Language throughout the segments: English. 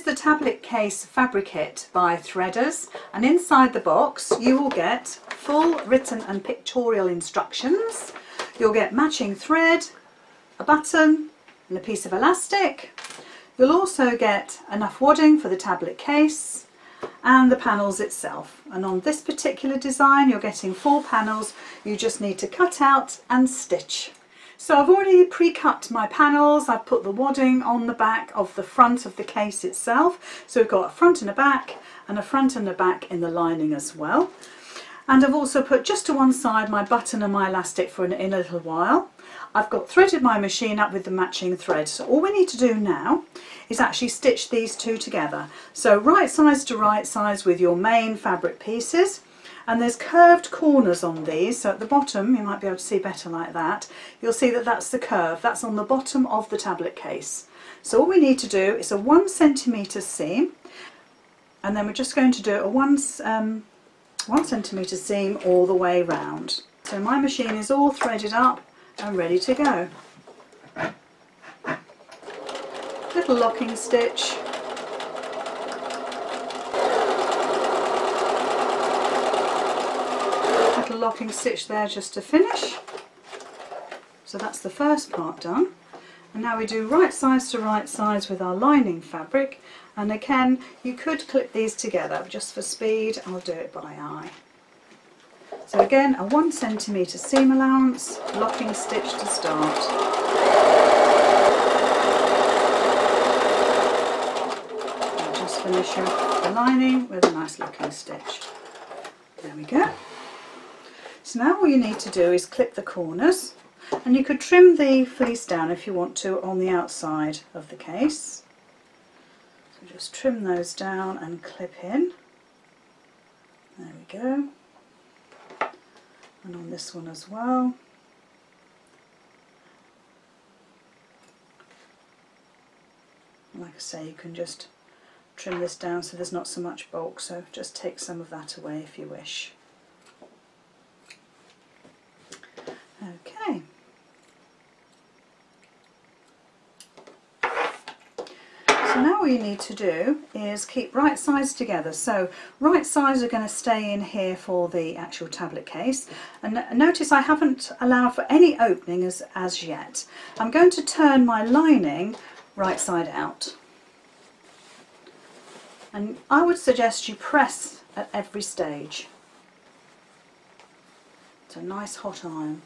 is the tablet case Fabrikit by Threaders, and inside the box you will get full written and pictorial instructions. You'll get matching thread, a button and a piece of elastic. You'll also get enough wadding for the tablet case and the panels itself. And on this particular design you're getting 4 panels. You just need to cut out and stitch. So I've already pre-cut my panels. I've put the wadding on the back of the front of the case itself. So we've got a front and a back, and a front and a back in the lining as well. And I've also put just to one side my button and my elastic for in a little while. I've got threaded my machine up with the matching thread. So all we need to do now is actually stitch these two together. So right size to right size with your main fabric pieces. And there's curved corners on these, so at the bottom, you might be able to see better like that, you'll see that that's the curve, that's on the bottom of the tablet case. So all we need to do is a 1 centimetre seam, and then we're just going to do a 1 centimetre seam all the way round. So my machine is all threaded up and ready to go. Little locking stitch. Locking stitch there just to finish. So that's the first part done, and now we do right size to right size with our lining fabric, and again you could clip these together, but just for speed I'll do it by eye. So again a 1 centimetre seam allowance, locking stitch to start. And just finish off the lining with a nice locking stitch. There we go. So now all you need to do is clip the corners, and you could trim the fleece down if you want to on the outside of the case. So just trim those down and clip in. There we go. And on this one as well. Like I say, you can just trim this down so there's not so much bulk, so just take some of that away if you wish. Okay. So now all you need to do is keep right sides together. So right sides are going to stay in here for the actual tablet case. And notice I haven't allowed for any opening as yet. I'm going to turn my lining right side out. And I would suggest you press at every stage. It's a nice hot iron.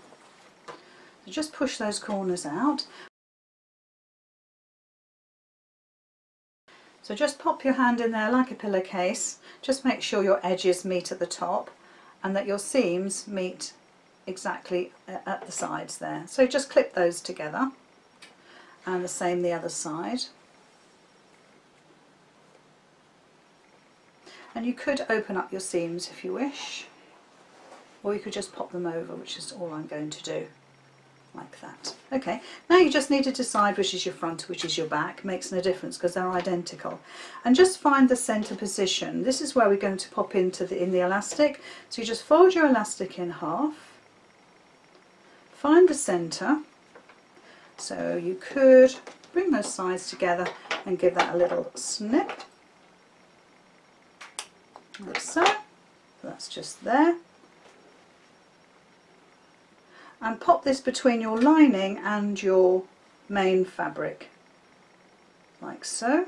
So just push those corners out. So just pop your hand in there like a pillowcase. Just make sure your edges meet at the top and that your seams meet exactly at the sides there. So just clip those together, and the same the other side. And you could open up your seams if you wish, or you could just pop them over, which is all I'm going to do. Like that. Okay, now you just need to decide which is your front, which is your back. Makes no difference because they're identical. And just find the centre position. This is where we're going to pop into the elastic. So you just fold your elastic in half, find the centre. So you could bring those sides together and give that a little snip, like so. That's just there. And pop this between your lining and your main fabric, like so.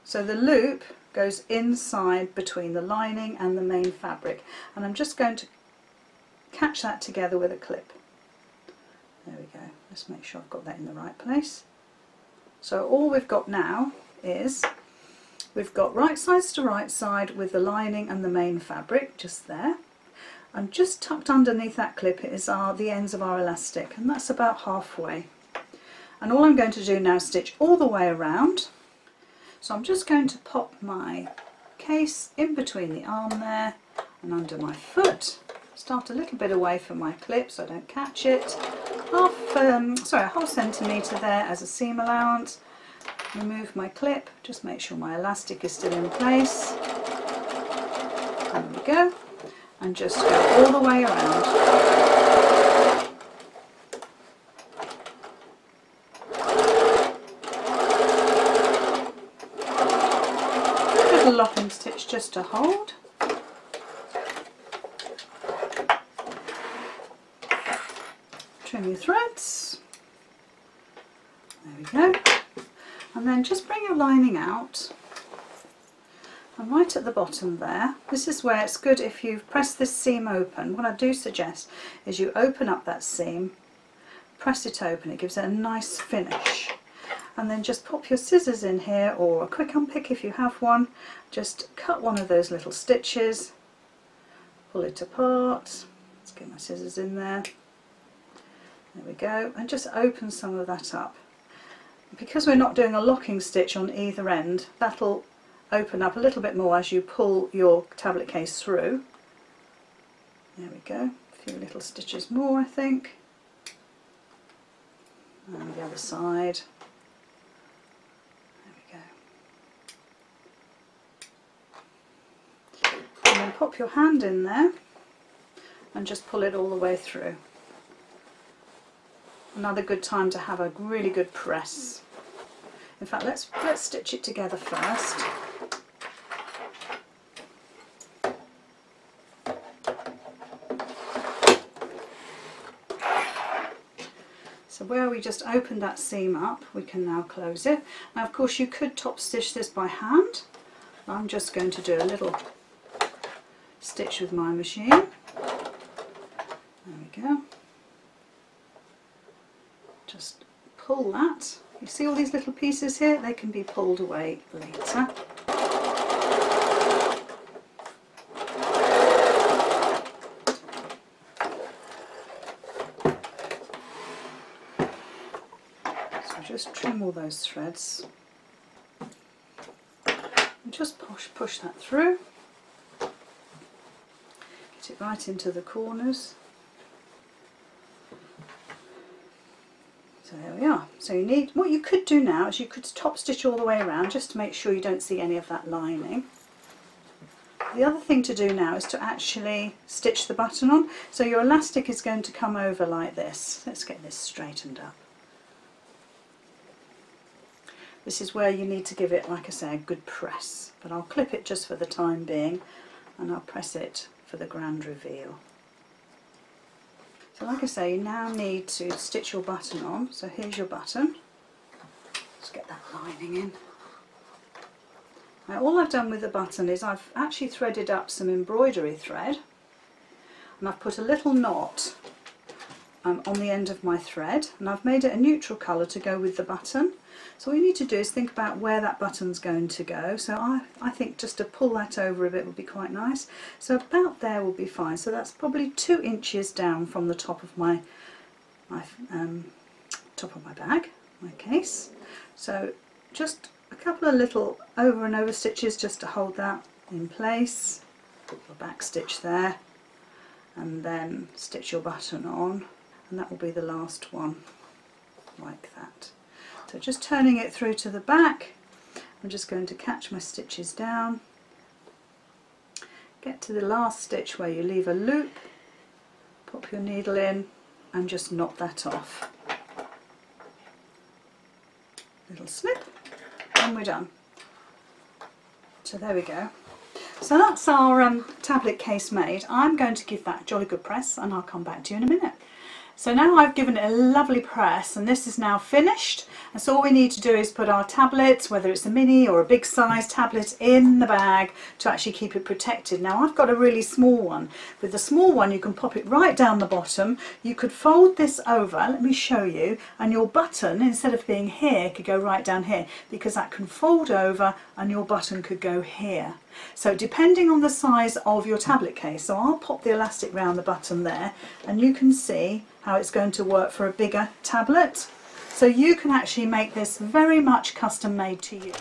So the loop goes inside between the lining and the main fabric, and I'm just going to catch that together with a clip. There we go. Let's make sure I've got that in the right place. So all we've got now is we've got right sides to right side with the lining and the main fabric just there. And just tucked underneath that clip is the ends of our elastic, and that's about halfway. And all I'm going to do now is stitch all the way around. So I'm just going to pop my case in between the arm there and under my foot. Start a little bit away from my clip so I don't catch it. A whole centimetre there as a seam allowance. Remove my clip, just make sure my elastic is still in place. There we go. And just go all the way around. stitch just to hold. Trim your threads. There we go. And then just bring your lining out. And right at the bottom there, this is where it's good if you've pressed this seam open. What I do suggest is you open up that seam, press it open, it gives it a nice finish. And then just pop your scissors in here, or a quick unpick if you have one. Just cut one of those little stitches, pull it apart. Let's get my scissors in there. There we go, and just open some of that up. Because we're not doing a locking stitch on either end, that'll open up a little bit more as you pull your tablet case through. There we go, a few little stitches more I think. And the other side. There we go. And then pop your hand in there and just pull it all the way through. Another good time to have a really good press. In fact, let's stitch it together first. So where we just opened that seam up, we can now close it. Now of course you could top stitch this by hand. I'm just going to do a little stitch with my machine. There we go. Just pull that. You see all these little pieces here? They can be pulled away later. So just trim all those threads and just push that through. Get it right into the corners. So there we are. So you need, what you could do now is you could top stitch all the way around just to make sure you don't see any of that lining. The other thing to do now is to actually stitch the button on. So your elastic is going to come over like this. Let's get this straightened up. This is where you need to give it, like I say, a good press. But I'll clip it just for the time being and I'll press it for the grand reveal. So like I say, you now need to stitch your button on. So here's your button. Let's get that lining in. Now all I've done with the button is I've actually threaded up some embroidery thread and I've put a little knot on the end of my thread, and I've made it a neutral colour to go with the button. So all you need to do is think about where that button's going to go. So I think just to pull that over a bit would be quite nice. So about there will be fine. So that's probably 2 inches down from the top of my bag, my case. So just a couple of little over and over stitches just to hold that in place. Put your back stitch there, and then stitch your button on, and that will be the last one, like that. So just turning it through to the back, I'm just going to catch my stitches down, get to the last stitch where you leave a loop, pop your needle in and just knot that off. Little snip and we're done. So there we go. So that's our tablet case made. I'm going to give that a jolly good press and I'll come back to you in a minute. So now I've given it a lovely press and this is now finished, and so all we need to do is put our tablet, whether it's a mini or a big size tablet, in the bag to actually keep it protected. Now I've got a really small one. With the small one you can pop it right down the bottom. You could fold this over, let me show you, and your button, instead of being here, could go right down here, because that can fold over and your button could go here. So depending on the size of your tablet case, so I'll pop the elastic round the button there and you can see how it's going to work for a bigger tablet. So you can actually make this very much custom made to you.